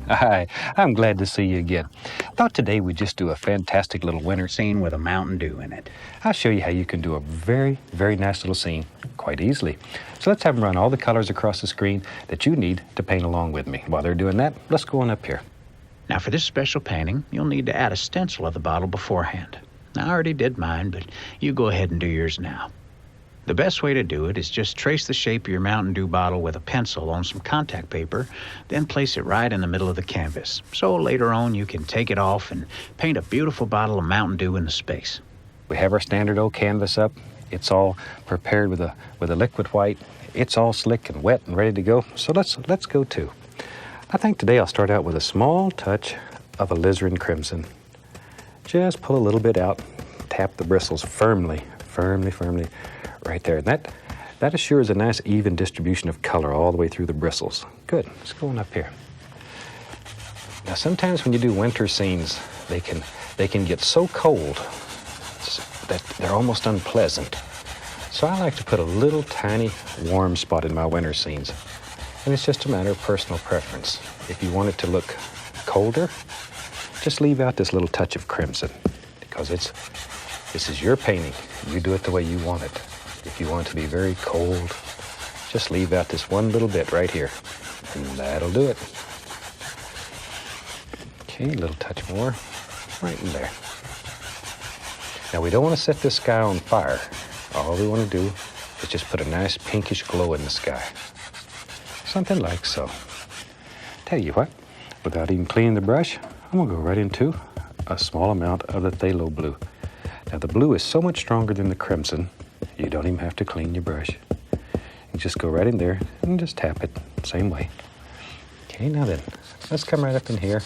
Hi, I'm glad to see you again. Thought today we'd just do a fantastic little winter scene with a Mountain Dew in it. I'll show you how you can do a very, very nice little scene quite easily. So let's have them run all the colors across the screen that you need to paint along with me. While they're doing that, let's go on up here. Now for this special painting, you'll need to add a stencil of the bottle beforehand. Now I already did mine, but you go ahead and do yours now. The best way to do it is just trace the shape of your Mountain Dew bottle with a pencil on some contact paper, then place it right in the middle of the canvas. So later on you can take it off and paint a beautiful bottle of Mountain Dew in the space. We have our standard old canvas up. It's all prepared with a liquid white. It's all slick and wet and ready to go. So let's go too. I think today I'll start out with a small touch of alizarin crimson. Just pull a little bit out, tap the bristles firmly right there. And that assures a nice even distribution of color all the way through the bristles. Good. Let's go on up here. Now sometimes when you do winter scenes, they can get so cold that they're almost unpleasant. So I like to put a little tiny warm spot in my winter scenes. And it's just a matter of personal preference. If you want it to look colder, just leave out this little touch of crimson, because this is your painting. You do it the way you want it. If you want it to be very cold, just leave out this one little bit right here, and that'll do it. Okay, a little touch more, right in there. Now we don't want to set this sky on fire. All we want to do is just put a nice pinkish glow in the sky. Something like so. Tell you what, without even cleaning the brush, I'm gonna go right into a small amount of the phthalo blue. Now the blue is so much stronger than the crimson, you don't even have to clean your brush. You just go right in there and just tap it, same way. Okay, now then, let's come right up in here.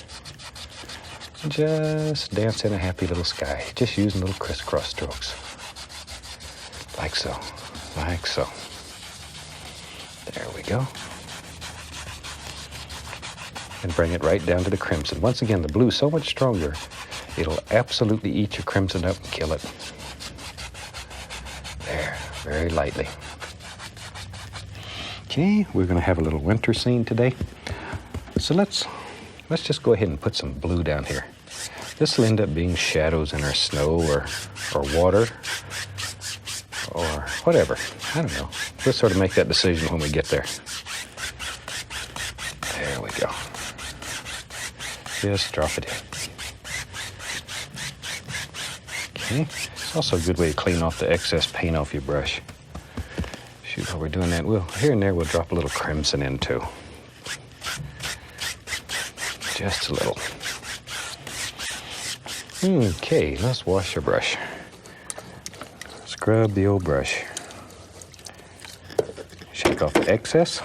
Just dance in a happy little sky, just using little crisscross strokes. Like so, like so. There we go. And bring it right down to the crimson. Once again, the blue is so much stronger, it'll absolutely eat your crimson up and kill it. There, very lightly. Okay, we're gonna have a little winter scene today. So let's just go ahead and put some blue down here. This will end up being shadows in our snow or water or whatever. I don't know. We'll sort of make that decision when we get there. There we go. Just drop it in. Okay. It's also a good way to clean off the excess paint off your brush. Shoot, while we're doing that, here and there we'll drop a little crimson in too. Just a little. Okay, let's wash your brush. Scrub the old brush. Shake off the excess.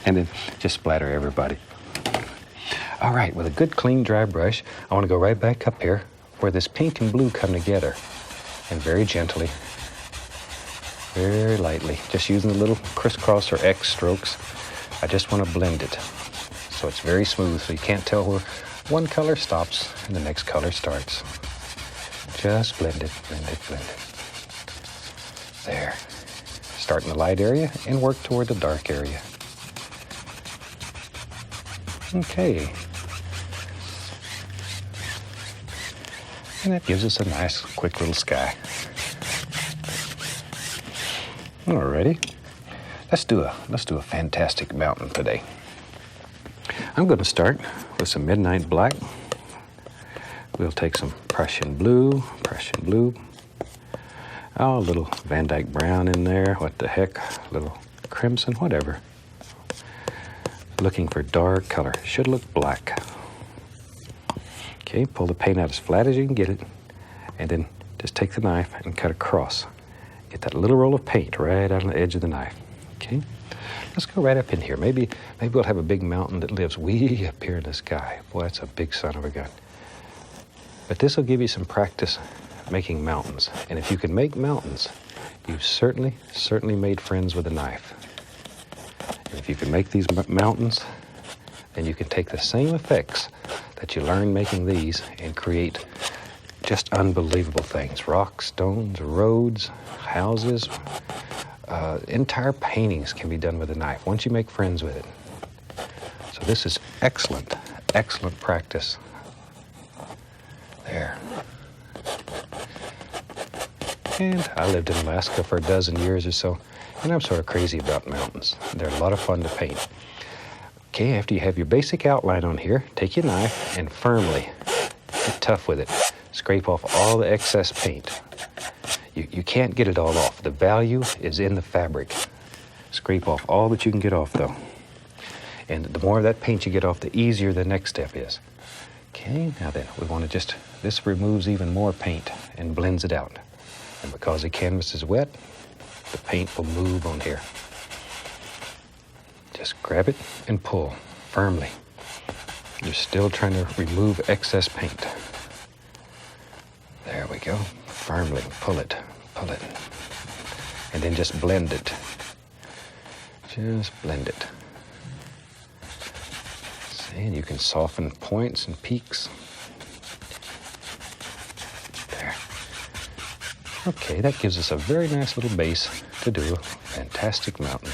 And then just splatter everybody. All right, with a good clean dry brush, I want to go right back up here where this pink and blue come together. And very gently, very lightly, just using the little crisscross or X strokes, I just want to blend it. So it's very smooth, so you can't tell where one color stops and the next color starts. Just blend it, blend it, blend it. There. Start in the light area and work toward the dark area. Okay. And that gives us a nice, quick little sky. Alrighty. Let's do a fantastic mountain today. I'm going to start with some midnight black. We'll take some Prussian blue. Oh, a little Van Dyke brown in there. What the heck? A little crimson, whatever. Looking for dark color. Should look black. Okay, pull the paint out as flat as you can get it. And then just take the knife and cut across. Get that little roll of paint right out on the edge of the knife. Okay? Let's go right up in here. Maybe we'll have a big mountain that lives way up here in the sky. Boy, that's a big son of a gun. But this will give you some practice making mountains. And if you can make mountains, you've certainly made friends with a knife. And if you can make these mountains, then you can take the same effects that you learned making these and create just unbelievable things. Rocks, stones, roads, houses, Entire paintings can be done with a knife once you make friends with it. So this is excellent, excellent practice. There. And I lived in Alaska for a dozen years or so, and I'm sort of crazy about mountains. They're a lot of fun to paint. Okay, after you have your basic outline on here, take your knife and firmly, get tough with it, scrape off all the excess paint. You can't get it all off. The value is in the fabric. Scrape off all that you can get off, though. And the more of that paint you get off, the easier the next step is. Okay, now then, we want to just, this removes even more paint and blends it out. And because the canvas is wet, the paint will move on here. Just grab it and pull firmly. You're still trying to remove excess paint. There we go. Firmly pull it, and then just blend it. Just blend it. See, and you can soften points and peaks. There. Okay, that gives us a very nice little base to do a fantastic mountain.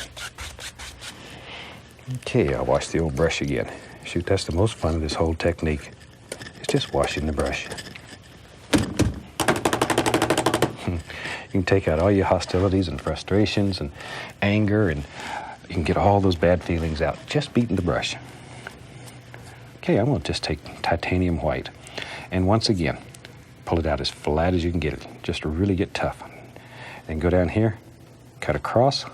Okay, I'll wash the old brush again. Shoot, that's the most fun of this whole technique. It's just washing the brush. You can take out all your hostilities and frustrations and anger, and you can get all those bad feelings out just beating the brush. Okay, I'm going to just take titanium white, and once again, pull it out as flat as you can get it, just to really get tough. Then go down here, cut across,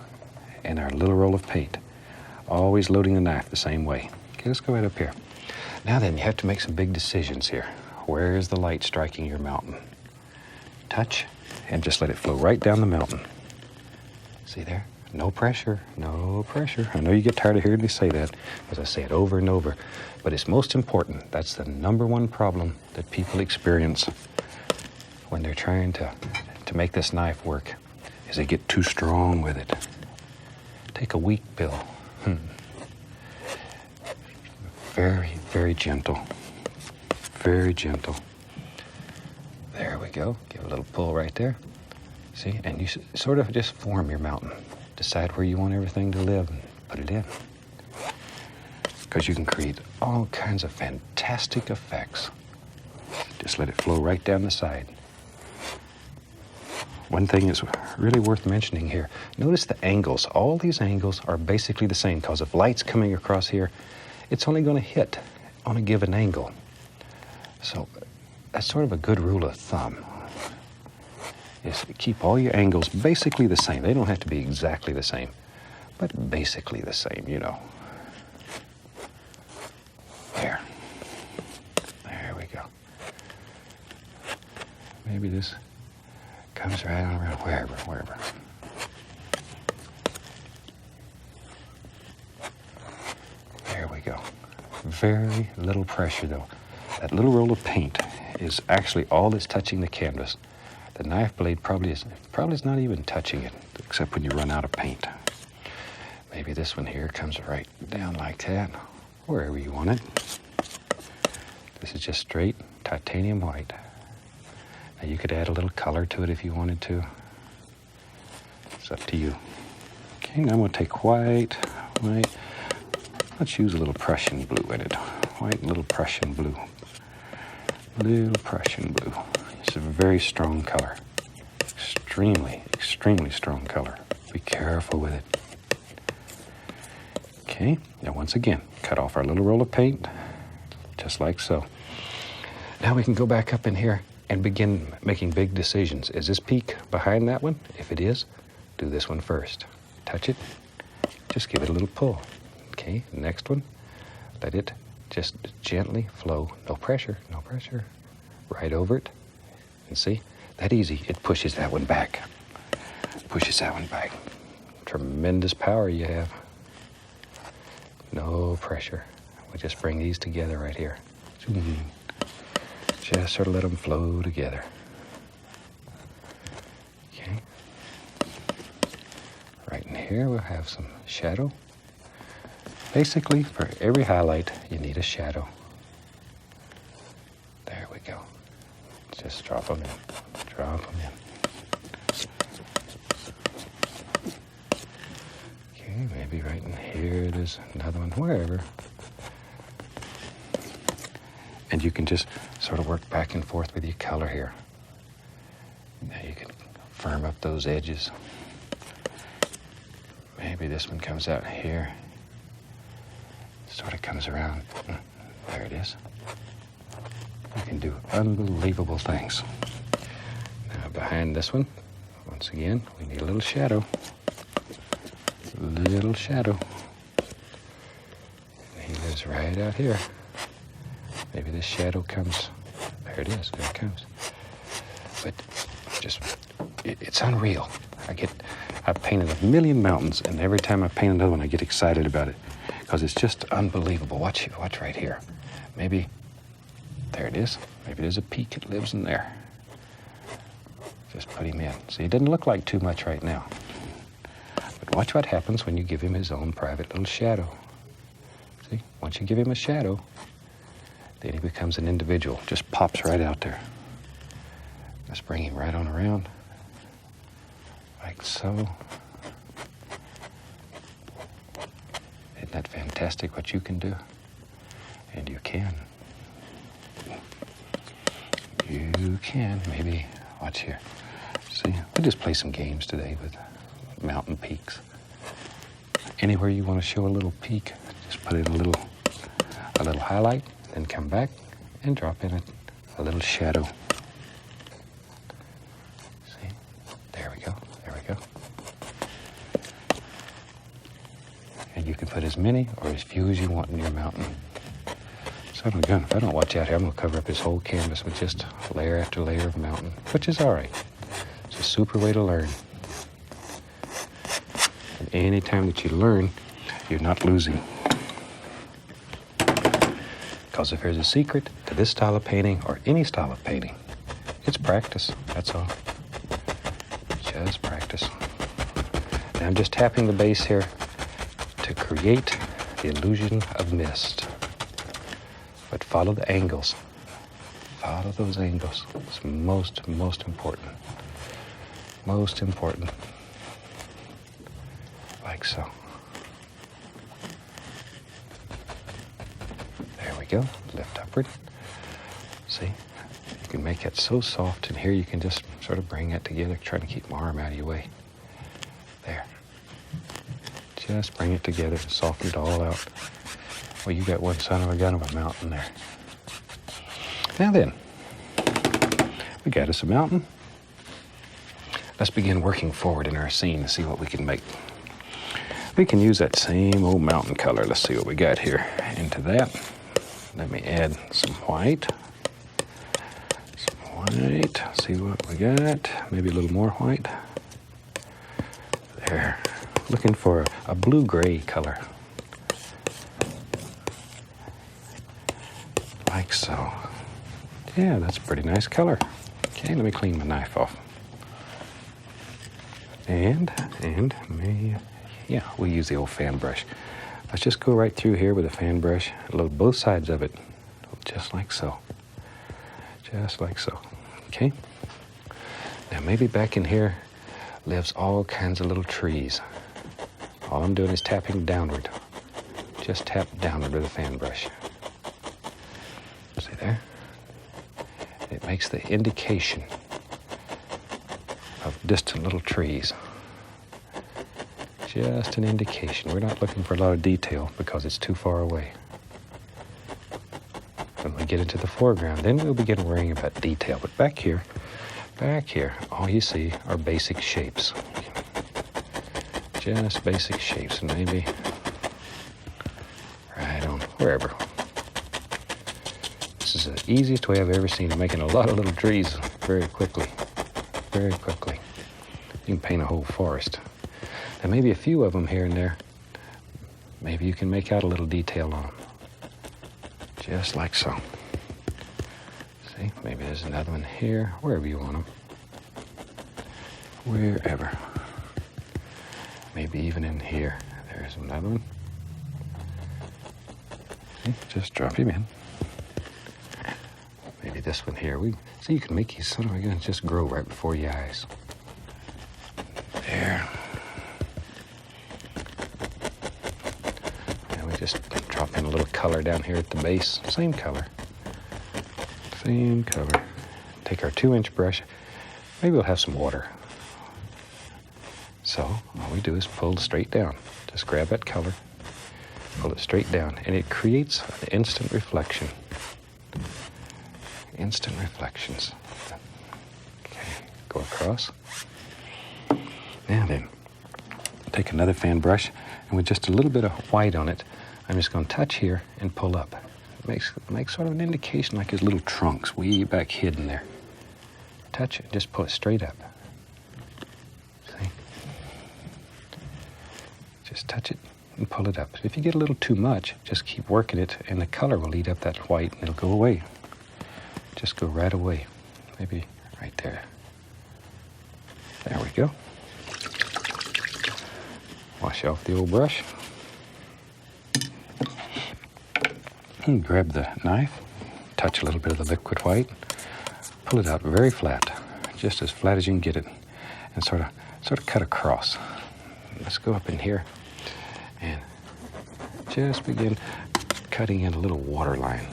and our little roll of paint. Always loading the knife the same way. Okay, let's go right up here. Now then, you have to make some big decisions here. Where is the light striking your mountain? Touch, and just let it flow right down the mountain. See there? No pressure, no pressure. I know you get tired of hearing me say that, because I say it over and over, but it's most important. That's the #1 problem that people experience when they're trying to make this knife work, is they get too strong with it. Take a weak bill. Very, very gentle. Very gentle. There we go. Give a little pull right there. See, and you sort of just form your mountain. Decide where you want everything to live and put it in. Because you can create all kinds of fantastic effects. Just let it flow right down the side. One thing is really worth mentioning here. Notice the angles. All these angles are basically the same, because if light's coming across here, it's only going to hit on a given angle. So that's sort of a good rule of thumb, is keep all your angles basically the same. They don't have to be exactly the same, but basically the same, you know. There. There we go. Maybe this comes right on around, wherever. There we go. Very little pressure though. That little roll of paint is actually all that's touching the canvas. The knife blade probably is not even touching it, except when you run out of paint. Maybe this one here comes right down like that, wherever you want it. This is just straight titanium white. Now you could add a little color to it if you wanted to. It's up to you. Okay, now I'm going to take white. Let's use a little Prussian blue in it. White, little Prussian blue. Little Prussian blue. It's a very strong color. Extremely, extremely strong color. Be careful with it. Okay, now once again, cut off our little roll of paint, just like so. Now we can go back up in here and begin making big decisions. Is this peak behind that one? If it is, do this one first. Touch it, just give it a little pull. Okay, next one, let it just gently flow. No pressure, no pressure. Right over it. And see, that easy, it pushes that one back. Pushes that one back. Tremendous power you have. No pressure. We just bring these together right here. Just sort of let them flow together. Okay. Right in here we'll have some shadow. Basically, for every highlight, you need a shadow. There we go. Just drop them in. Drop them in. Okay, maybe right in here there's another one, wherever. And you can just sort of work back and forth with your color here. Now you can firm up those edges. Maybe this one comes out here. Sort of comes around. There it is. You can do unbelievable things. Now behind this one, once again, we need a little shadow. Little shadow. He lives right out here. Maybe this shadow comes. There it is. There it comes. But it's unreal. I've painted a million mountains, and every time I paint another one, I get excited about it because it's just unbelievable. Watch right here. Maybe there it is. Maybe there's a peak that lives in there. Just put him in. See, it doesn't look like too much right now. But watch what happens when you give him his own private little shadow. See, once you give him a shadow, then he becomes an individual. Just pops right out there. Let's bring him right on around. Like so. Isn't that fantastic what you can do? And you can. You can. Maybe, watch here. See, we'll just play some games today with mountain peaks. Anywhere you want to show a little peak, just put in a little highlight, then come back and drop in a little shadow. See? There we go. There we go. And you can put as many or as few as you want in your mountain. So if I don't watch out here, I'm going to cover up this whole canvas with just layer after layer of mountain, which is all right. It's a super way to learn. And any time that you learn, you're not losing. Because if there's a secret to this style of painting or any style of painting, it's practice, that's all. Just practice. Now I'm just tapping the base here to create the illusion of mist. But follow the angles. Follow those angles. It's most important. Most important. Like so. There we go. Lift upward. See? You can make it so soft, and here you can just sort of bring it together, trying to keep my arm out of your way. There. Just bring it together, soften it all out. Well, you got one son of a gun of a mountain there. Now then, we got us a mountain. Let's begin working forward in our scene to see what we can make. We can use that same old mountain color. Let's see what we got here. Into that, let me add some white. See what we got. Maybe a little more white. There. Looking for a blue-gray color. Like so. Yeah, that's a pretty nice color. Okay, let me clean my knife off. And we'll use the old fan brush. Let's just go right through here with a fan brush, load both sides of it, just like so. Just like so. Okay? Now maybe back in here lives all kinds of little trees. All I'm doing is tapping downward. Just tap downward with a fan brush. See there? It makes the indication of distant little trees. Just an indication. We're not looking for a lot of detail because it's too far away. When we get into the foreground, then we'll begin worrying about detail. But back here, all you see are basic shapes. Just basic shapes, and maybe right on, wherever. This is the easiest way I've ever seen of making a lot of little trees very quickly. Very quickly. You can paint a whole forest. And maybe a few of them here and there, maybe you can make out a little detail on them. Just like so. See, maybe there's another one here, wherever you want them. Wherever. Maybe even in here. There's another one. See, just drop him in. Maybe this one here. See, you can make these son of a guns just grow right before your eyes. There. little color down here at the base. Same color. Same color. Take our 2-inch brush. Maybe we'll have some water. So all we do is pull straight down. Just grab that color, pull it straight down, and it creates an instant reflection. Instant reflections. Okay, go across. Now then, take another fan brush, and with just a little bit of white on it, I'm just going to touch here and pull up. It makes sort of an indication like his little trunks way back hidden there. Touch it, just pull it straight up. See? Just touch it and pull it up. If you get a little too much, just keep working it, and the color will eat up that white, and it'll go away. Just go right away. Maybe right there. There we go. Wash off the old brush. And grab the knife, touch a little bit of the liquid white, pull it out very flat, just as flat as you can get it, and sort of cut across. Let's go up in here and just begin cutting in a little water line.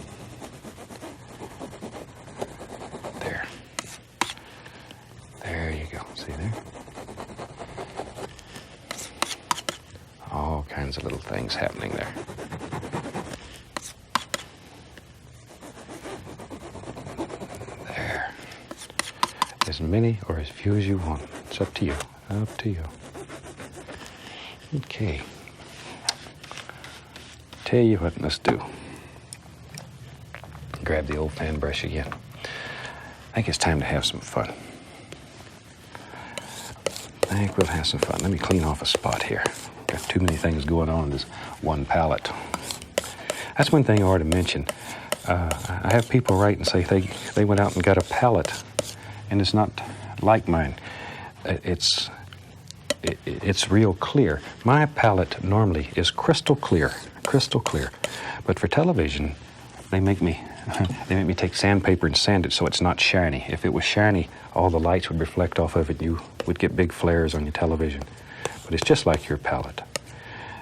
There. There you go. See there? All kinds of little things happening there. There. As many or as few as you want. It's up to you. Up to you. Okay. Tell you what, let's do. Grab the old fan brush again. I think it's time to have some fun. I think we'll have some fun. Let me clean off a spot here. Got too many things going on in this one palette. That's one thing I ought to mention. I have people write and say they went out and got a palette, and it's not like mine. It's real clear. My palette normally is crystal clear, but for television, they make me take sandpaper and sand it so it's not shiny. If it was shiny, all the lights would reflect off of it, and you would get big flares on your television. But it's just like your palette.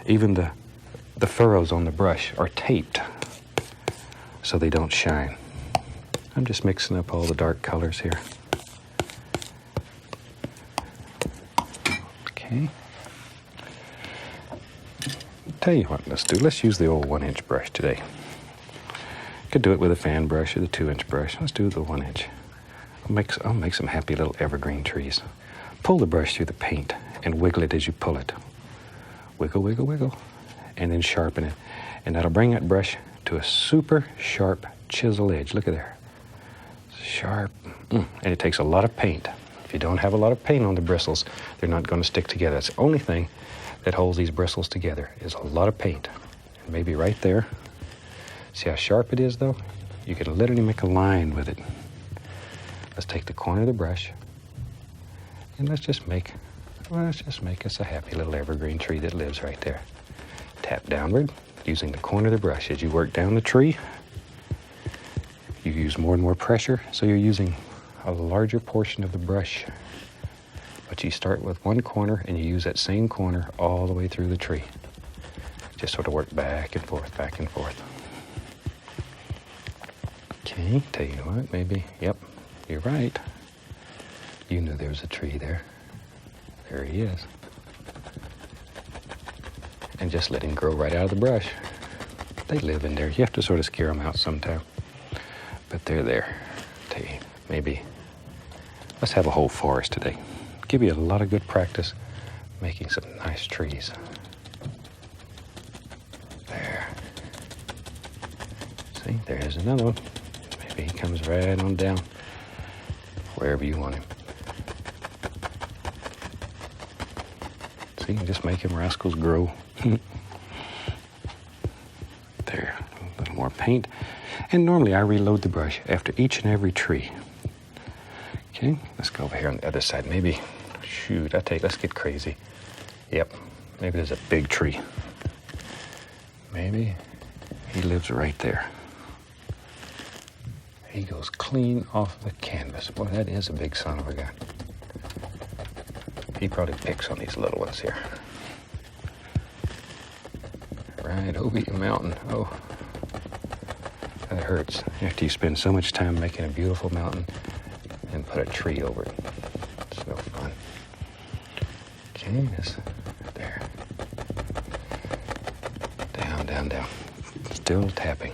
Even the furrows on the brush are taped so they don't shine. I'm just mixing up all the dark colors here. Okay. Tell you what, let's use the old 1-inch brush today. Could do it with a fan brush or the 2-inch brush. Let's do the 1-inch. I'll make some happy little evergreen trees. Pull the brush through the paint and wiggle it as you pull it. Wiggle, wiggle, wiggle. And then sharpen it. And that'll bring that brush to a super sharp chisel edge. Look at there. Sharp. And it takes a lot of paint. If you don't have a lot of paint on the bristles, they're not going to stick together. That's the only thing that holds these bristles together is a lot of paint. And maybe right there. See how sharp it is, though? You can literally make a line with it. Let's take the corner of the brush, and let's just make us a happy little evergreen tree that lives right there. Tap downward using the corner of the brush. As you work down the tree, you use more and more pressure, so you're using a larger portion of the brush. But you start with one corner, and you use that same corner all the way through the tree. Just sort of work back and forth, back and forth. Okay, tell you what, maybe, yep, you're right. You knew there was a tree there. There he is. And just let him grow right out of the brush. They live in there. You have to sort of scare them out sometime. But they're there. Tell you, maybe, let's have a whole forest today. Give you a lot of good practice making some nice trees. There. See, there's another one. Maybe he comes right on down wherever you want him. See, just make him rascals grow. There, a little more paint. And normally I reload the brush after each and every tree. Okay, let's go over here on the other side. Maybe, shoot, let's get crazy. Yep, maybe there's a big tree. Maybe he lives right there. He goes clean off the canvas. Boy, that is a big son of a gun. He probably picks on these little ones here. Right over your mountain. Oh, That hurts after you spend so much time making a beautiful mountain and put a tree over it. It's no fun. Okay, there. Down, down, down. Still tapping.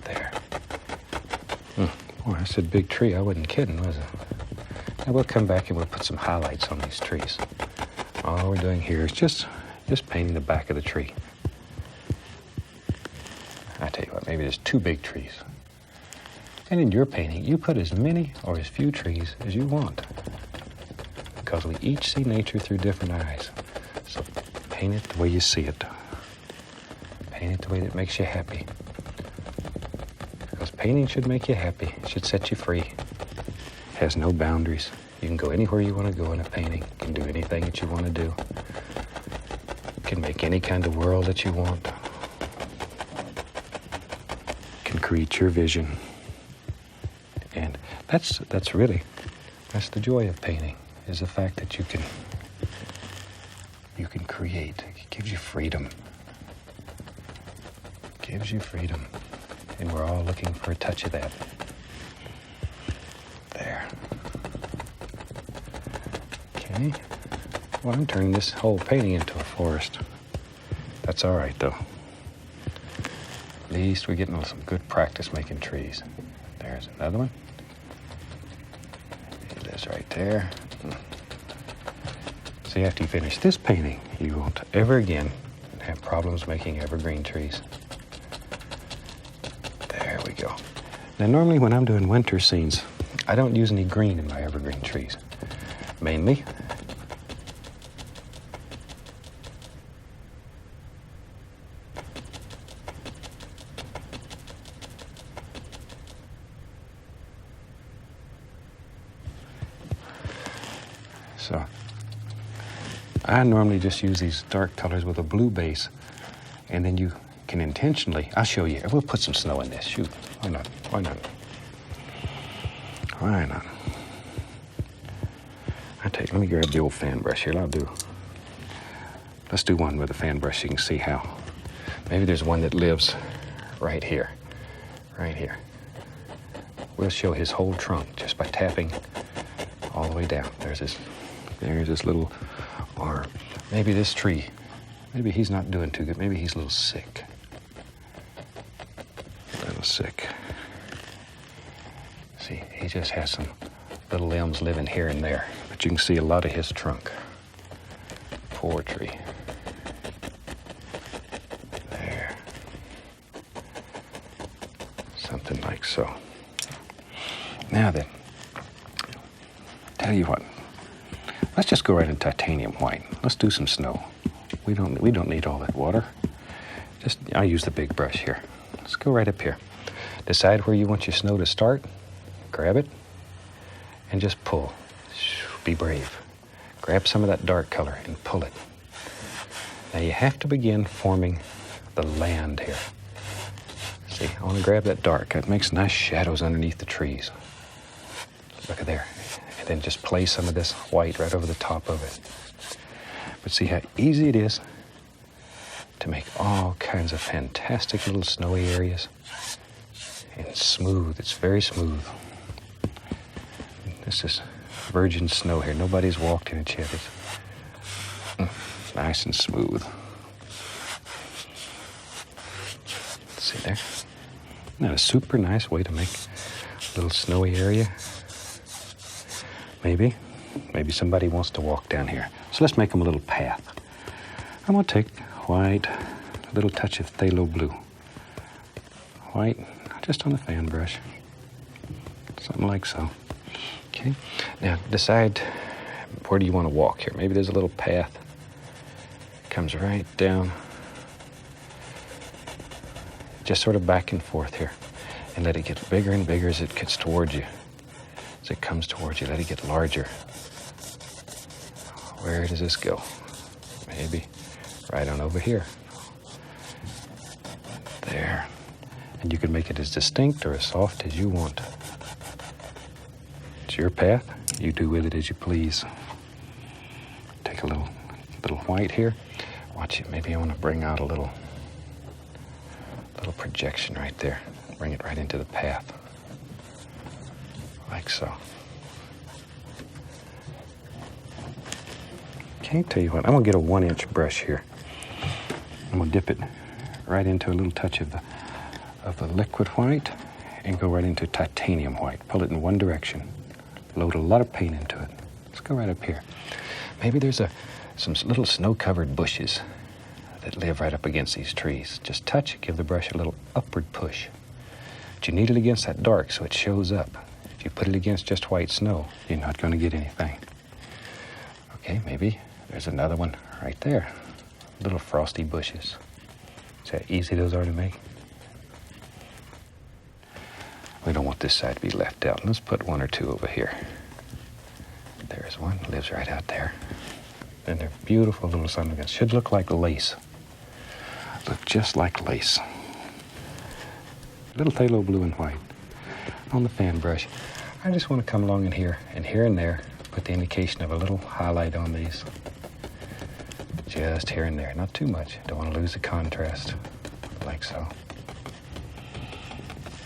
There. Boy, I said big tree. I wasn't kidding, was I? Now we'll come back and we'll put some highlights on these trees. All we're doing here is just painting the back of the tree. I tell you what, maybe there's 2 big trees. And in your painting, you put as many or as few trees as you want. Because we each see nature through different eyes. So paint it the way you see it. Paint it the way that makes you happy. Because painting should make you happy. It should set you free. It has no boundaries. You can go anywhere you want to go in a painting. You can do anything that you want to do. You can make any kind of world that you want. You can create your vision. And that's the joy of painting, is the fact that you can create. It gives you freedom. It gives you freedom. And we're all looking for a touch of that. There. Okay. Well, I'm turning this whole painting into a forest. That's all right, though. At least we're getting some good practice making trees. There's another one. He lives right there. See, after you finish this painting, you won't ever again have problems making evergreen trees. There we go. Now, normally when I'm doing winter scenes, I don't use any green in my evergreen trees. Mainly, so I normally just use these dark colors with a blue base, and then you can intentionally, I'll show you, we'll put some snow in this. Shoot, why not? Why not? Why not? Let me grab the old fan brush here. Let's do one with a fan brush so you can see how. Maybe there's one that lives right here. Right here. We'll show his whole trunk just by tapping all the way down. There's this little arm. Maybe this tree, maybe he's not doing too good. Maybe he's a little sick. A little sick. See, he just has some little limbs living here and there. But you can see a lot of his trunk. Poor tree. There. Something like so. Now then, tell you what. Let's just go right in titanium white. Let's do some snow. We don't need all that water. I'll use the big brush here. Let's go right up here. Decide where you want your snow to start. Grab it and just pull. Be brave. Grab some of that dark color and pull it. Now you have to begin forming the land here. See, I want to grab that dark. It makes nice shadows underneath the trees. Look at there. And then just place some of this white right over the top of it. But see how easy it is to make all kinds of fantastic little snowy areas. And it's smooth. It's very smooth. This is virgin snow here. Nobody's walked in it yet. It's nice and smooth. See there? Isn't that a super nice way to make a little snowy area? Maybe somebody wants to walk down here. So let's make them a little path. I'm going to take white, a little touch of phthalo blue. White, just on the fan brush. Something like so. Okay. Now decide where do you want to walk here. Maybe there's a little path. Comes right down. Just sort of back and forth here. And let it get bigger and bigger as it gets towards you. As it comes towards you, let it get larger. Where does this go? Maybe right on over here. There. And you can make it as distinct or as soft as you want. It's your path. You do with it as you please. Take a little white here. Watch it. Maybe I want to bring out a little projection right there. Bring it right into the path. Like so. Okay, tell you what, I'm gonna get a 1-inch brush here. I'm gonna dip it right into a little touch of the liquid white and go right into titanium white. Pull it in one direction. Load a lot of paint into it. Let's go right up here. Maybe there's some little snow-covered bushes that live right up against these trees. Just touch it, give the brush a little upward push. But you need it against that dark so it shows up. If you put it against just white snow, you're not going to get anything. Okay, maybe there's another one right there. Little frosty bushes. See how easy those are to make? We don't want this side to be left out. Let's put 1 or 2 over here. There's one, lives right out there. And they're beautiful little sunburns. Should look like lace. Look just like lace. Little phthalo blue and white on the fan brush. I just want to come along in here and there, put the indication of a little highlight on these. Just here and there, not too much. Don't want to lose the contrast, like so.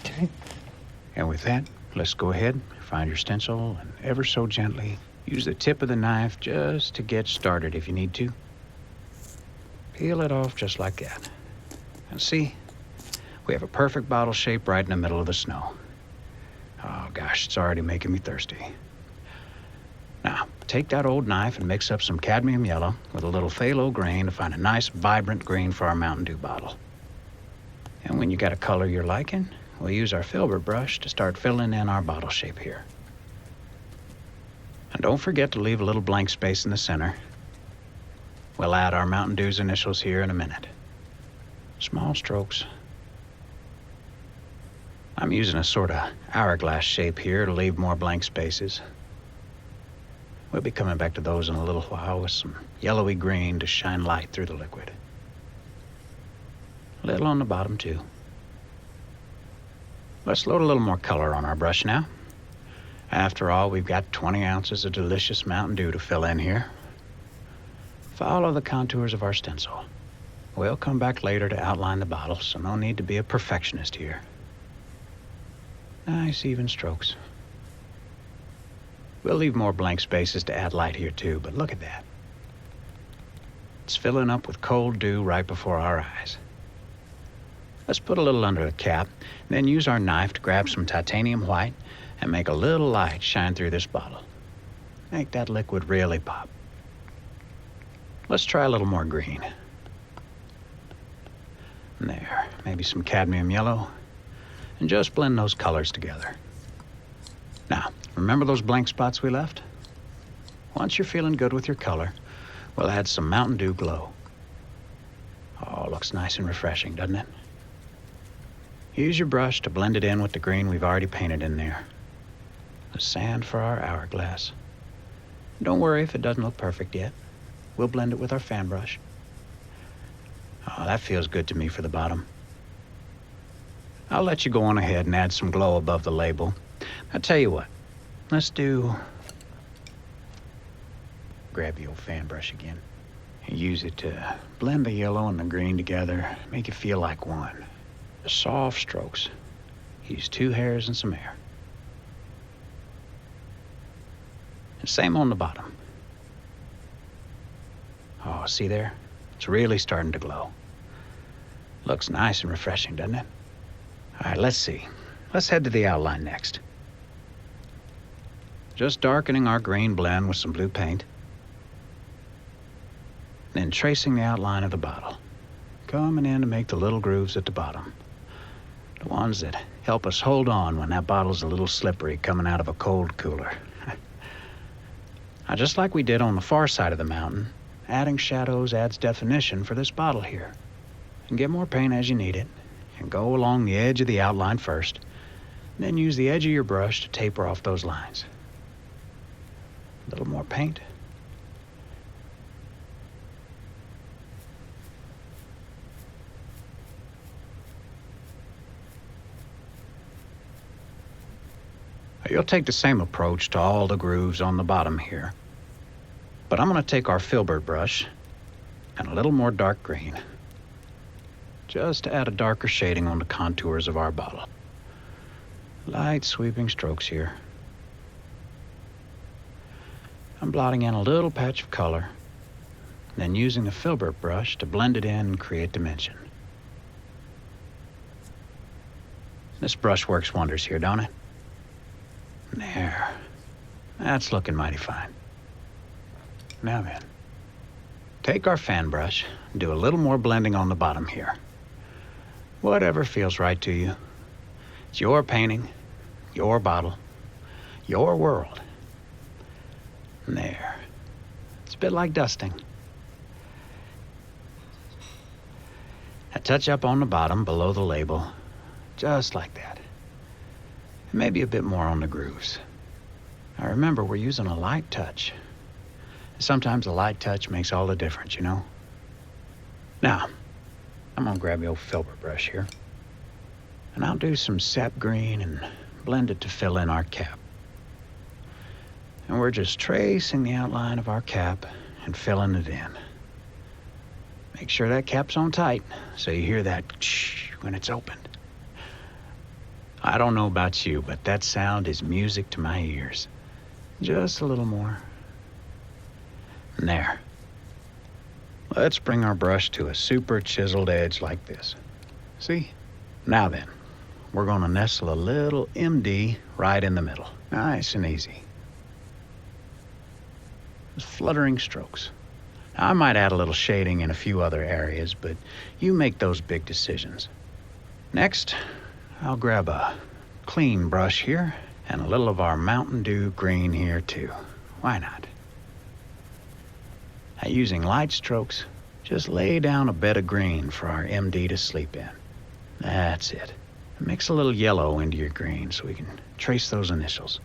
Okay. And with that, let's go ahead, find your stencil, and ever so gently use the tip of the knife just to get started if you need to. Peel it off just like that. And see, we have a perfect bottle shape right in the middle of the snow. Oh gosh, it's already making me thirsty. Now, take that old knife and mix up some cadmium yellow with a little phthalo green to find a nice vibrant green for our Mountain Dew bottle. And when you got a color you're liking, we'll use our Filbert brush to start filling in our bottle shape here. And don't forget to leave a little blank space in the center. We'll add our Mountain Dew's initials here in a minute. Small strokes. I'm using a sort of hourglass shape here to leave more blank spaces. We'll be coming back to those in a little while with some yellowy green to shine light through the liquid. A little on the bottom too. Let's load a little more color on our brush now. After all, we've got 20 ounces of delicious Mountain Dew to fill in here. Follow the contours of our stencil. We'll come back later to outline the bottle, so no need to be a perfectionist here. Nice even strokes. We'll leave more blank spaces to add light here too, but look at that. It's filling up with cold dew right before our eyes. Let's put a little under the cap, then use our knife to grab some titanium white and make a little light shine through this bottle. Make that liquid really pop. Let's try a little more green. There, maybe some cadmium yellow, and just blend those colors together. Now, remember those blank spots we left? Once you're feeling good with your color, we'll add some Mountain Dew Glow. Oh, looks nice and refreshing, doesn't it? Use your brush to blend it in with the green we've already painted in there. The sand for our hourglass. Don't worry if it doesn't look perfect yet. We'll blend it with our fan brush. Oh, that feels good to me for the bottom. I'll let you go on ahead and add some glow above the label. I'll tell you what, let's grab the old fan brush again and use it to blend the yellow and the green together, make it feel like one. Soft strokes. Use 2 hairs and some air. And same on the bottom. Oh, see there? It's really starting to glow. Looks nice and refreshing, doesn't it? All right, let's see. Let's head to the outline next. Just darkening our green blend with some blue paint. Then tracing the outline of the bottle. Coming in to make the little grooves at the bottom. The ones that help us hold on when that bottle's a little slippery coming out of a cold cooler. Now, just like we did on the far side of the mountain, adding shadows adds definition for this bottle here. And get more paint as you need it. And go along the edge of the outline first. Then use the edge of your brush to taper off those lines. A little more paint. You'll take the same approach to all the grooves on the bottom here. But I'm going to take our Filbert brush and a little more dark green. just to add a darker shading on the contours of our bottle. Light sweeping strokes here. I'm blotting in a little patch of color, then using the Filbert brush to blend it in and create dimension. This brush works wonders here, don't it? There. That's looking mighty fine. Now then, take our fan brush and do a little more blending on the bottom here. Whatever feels right to you. It's your painting, your bottle, your world. And there. It's a bit like dusting. A touch up on the bottom below the label, just like that. And maybe a bit more on the grooves. Now remember, we're using a light touch. Sometimes a light touch makes all the difference, you know? Now, I'm gonna grab the old Filbert brush here, and I'll do some sap green and blend it to fill in our cap. And we're just tracing the outline of our cap and filling it in. Make sure that cap's on tight so you hear that shh when it's opened. I don't know about you, but that sound is music to my ears. Just a little more. And there. Let's bring our brush to a super chiseled edge like this. See? Now then, we're gonna nestle a little MD right in the middle. Nice and easy. Just fluttering strokes. Now, I might add a little shading in a few other areas, but you make those big decisions. Next, I'll grab a clean brush here and a little of our Mountain Dew green here too. Why not? Now, using light strokes, just lay down a bed of green for our MD to sleep in. That's it. Mix a little yellow into your green so we can trace those initials.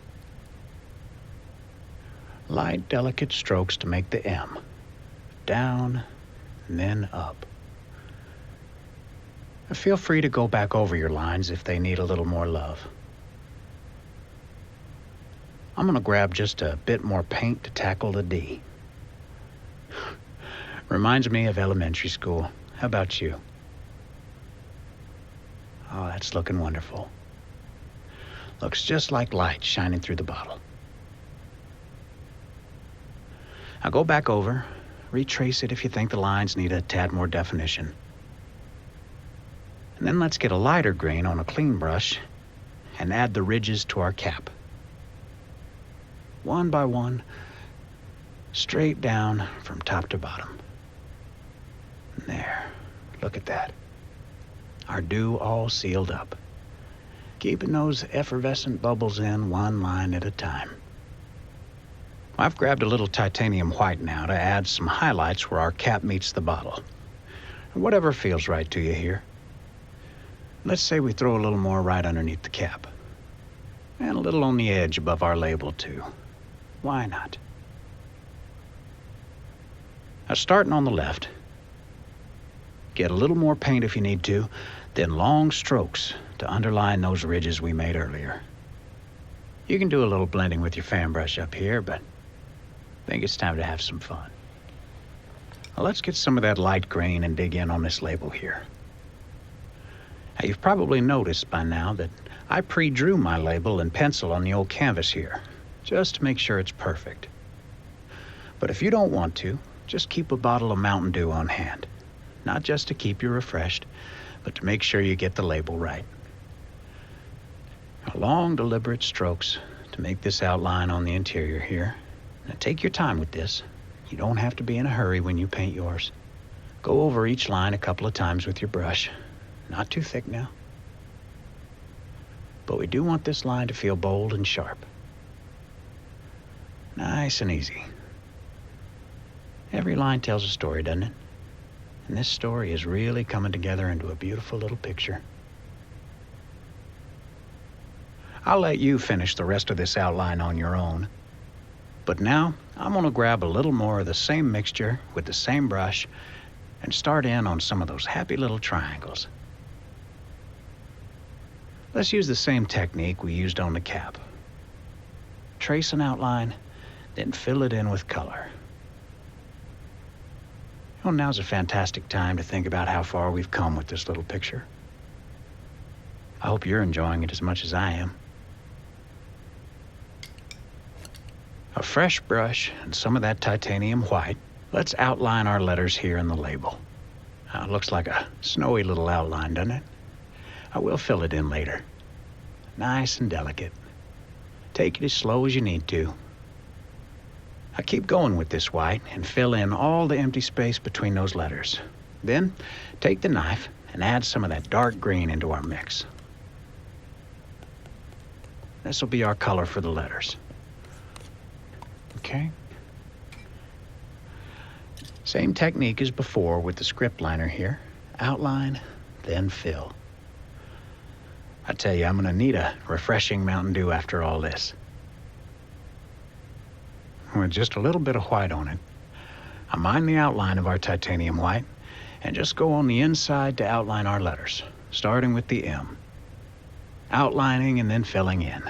Light, delicate strokes to make the M. Down, and then up. Feel free to go back over your lines if they need a little more love. I'm gonna grab just a bit more paint to tackle the D. Reminds me of elementary school. How about you? Oh, that's looking wonderful. Looks just like light shining through the bottle. Now go back over, retrace it if you think the lines need a tad more definition. And then let's get a lighter green on a clean brush and add the ridges to our cap. One by one, straight down from top to bottom. And there, look at that. Our dew all sealed up, keeping those effervescent bubbles in one line at a time. I've grabbed a little titanium white now to add some highlights where our cap meets the bottle. Whatever feels right to you here. Let's say we throw a little more right underneath the cap. And a little on the edge above our label too. Why not? Now starting on the left, get a little more paint if you need to, then long strokes to underline those ridges we made earlier. You can do a little blending with your fan brush up here, but I think it's time to have some fun. Now let's get some of that light green and dig in on this label here. Now you've probably noticed by now that I pre-drew my label in pencil on the old canvas here, just to make sure it's perfect. But if you don't want to, just keep a bottle of Mountain Dew on hand. Not just to keep you refreshed, but to make sure you get the label right. Long, deliberate strokes to make this outline on the interior here. Now take your time with this. You don't have to be in a hurry when you paint yours. Go over each line a couple of times with your brush. Not too thick now. But we do want this line to feel bold and sharp. Nice and easy. Every line tells a story, doesn't it? And this story is really coming together into a beautiful little picture. I'll let you finish the rest of this outline on your own. But now, I'm gonna grab a little more of the same mixture with the same brush and start in on some of those happy little triangles. Let's use the same technique we used on the cap. Trace an outline, then fill it in with color. Well, now's a fantastic time to think about how far we've come with this little picture. I hope you're enjoying it as much as I am. A fresh brush and some of that titanium white. Let's outline our letters here in the label. It looks like a snowy little outline, doesn't it? I will fill it in later. Nice and delicate. Take it as slow as you need to. I keep going with this white and fill in all the empty space between those letters. Then take the knife and add some of that dark green into our mix. This will be our color for the letters. Okay. Same technique as before with the script liner here. Outline, then fill. I tell you, I'm gonna need a refreshing Mountain Dew after all this. With just a little bit of white on it, I mine the outline of our titanium white and just go on the inside to outline our letters, starting with the M. Outlining and then filling in.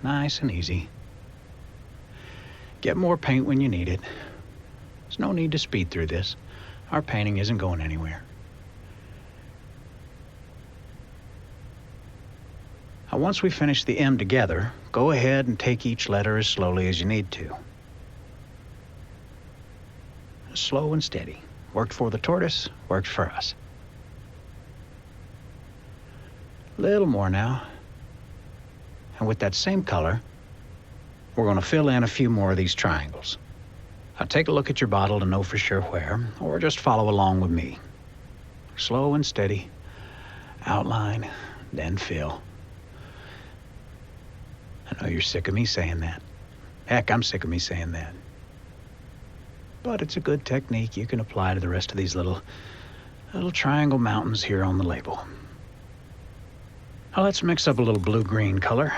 Nice and easy. Get more paint when you need it. There's no need to speed through this. Our painting isn't going anywhere. Now, once we finish the M together, go ahead and take each letter as slowly as you need to. Slow and steady. Worked for the tortoise, worked for us. A little more now. And with that same color, we're going to fill in a few more of these triangles. Now take a look at your bottle to know for sure where, or just follow along with me. Slow and steady. Outline, then fill. I know you're sick of me saying that. Heck, I'm sick of me saying that. But it's a good technique you can apply to the rest of these little triangle mountains here on the label. Now let's mix up a little blue-green color.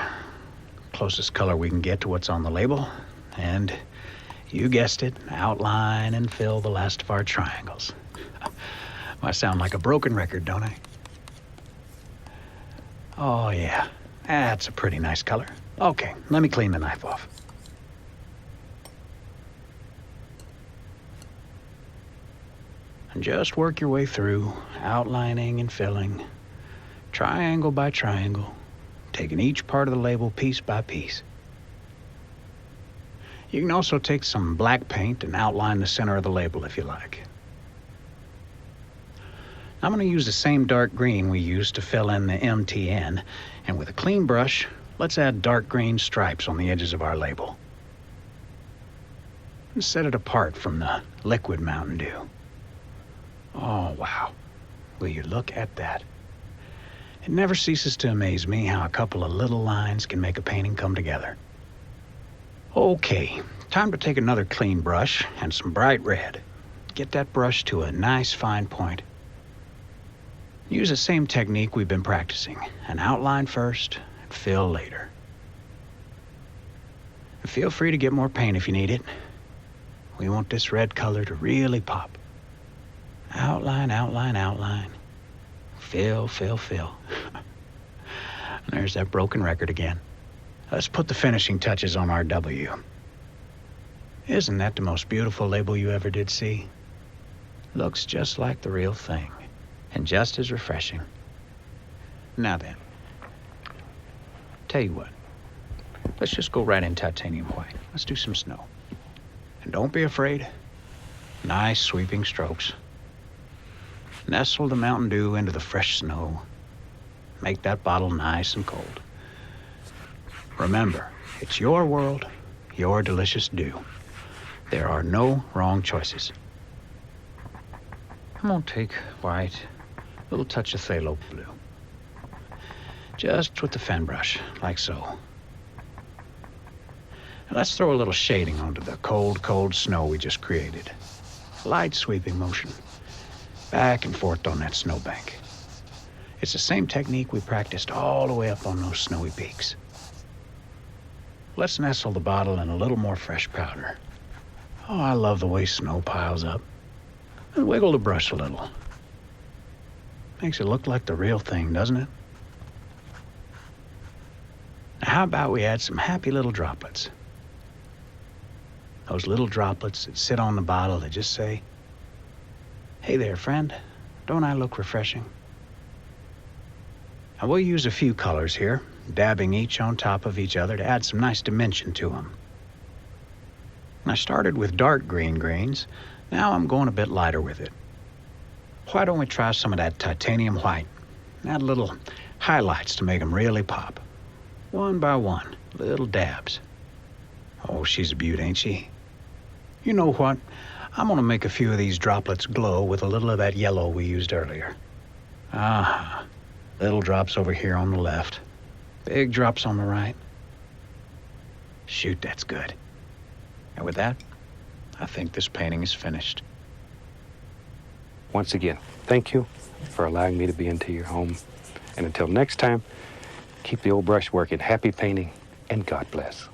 Closest color we can get to what's on the label. And you guessed it, outline and fill the last of our triangles. I sound like a broken record, don't I? Oh yeah, that's a pretty nice color. Okay, let me clean the knife off. And just work your way through, outlining and filling, triangle by triangle, taking each part of the label piece by piece. You can also take some black paint and outline the center of the label if you like. I'm going to use the same dark green we used to fill in the MTN, and with a clean brush, let's add dark green stripes on the edges of our label. And set it apart from the liquid Mountain Dew. Oh, wow. Will you look at that? It never ceases to amaze me how a couple of little lines can make a painting come together. Okay, time to take another clean brush and some bright red. Get that brush to a nice fine point. Use the same technique we've been practicing. An outline first, and fill later. And feel free to get more paint if you need it. We want this red color to really pop. Outline, outline, outline. Fill, fill, fill. There's that broken record again. Let's put the finishing touches on our W. Isn't that the most beautiful label you ever did see? Looks just like the real thing, and just as refreshing. Now then, tell you what, let's just go right in titanium white. Let's do some snow. And don't be afraid. Nice sweeping strokes. Nestle the Mountain Dew into the fresh snow. Make that bottle nice and cold. Remember, it's your world, your delicious dew. There are no wrong choices. I'm gonna take white, a little touch of phthalo blue. Just with the fan brush, like so. And let's throw a little shading onto the cold, cold snow we just created. Light sweeping motion, back and forth on that snowbank. It's the same technique we practiced all the way up on those snowy peaks. Let's nestle the bottle in a little more fresh powder. Oh, I love the way snow piles up. And wiggle the brush a little. Makes it look like the real thing, doesn't it? Now, how about we add some happy little droplets? Those little droplets that sit on the bottle that just say, "Hey there, friend, don't I look refreshing?" Now we'll use a few colors here, dabbing each on top of each other to add some nice dimension to them. I started with dark green greens. Now I'm going a bit lighter with it. Why don't we try some of that titanium white? Add little highlights to make them really pop. One by one, little dabs. Oh, she's a beaut, ain't she? You know what? I'm gonna make a few of these droplets glow with a little of that yellow we used earlier. Ah, little drops over here on the left. Big drops on the right. Shoot, that's good. And with that, I think this painting is finished. Once again, thank you for allowing me to be into your home. And until next time, keep the old brush working. Happy painting, and God bless.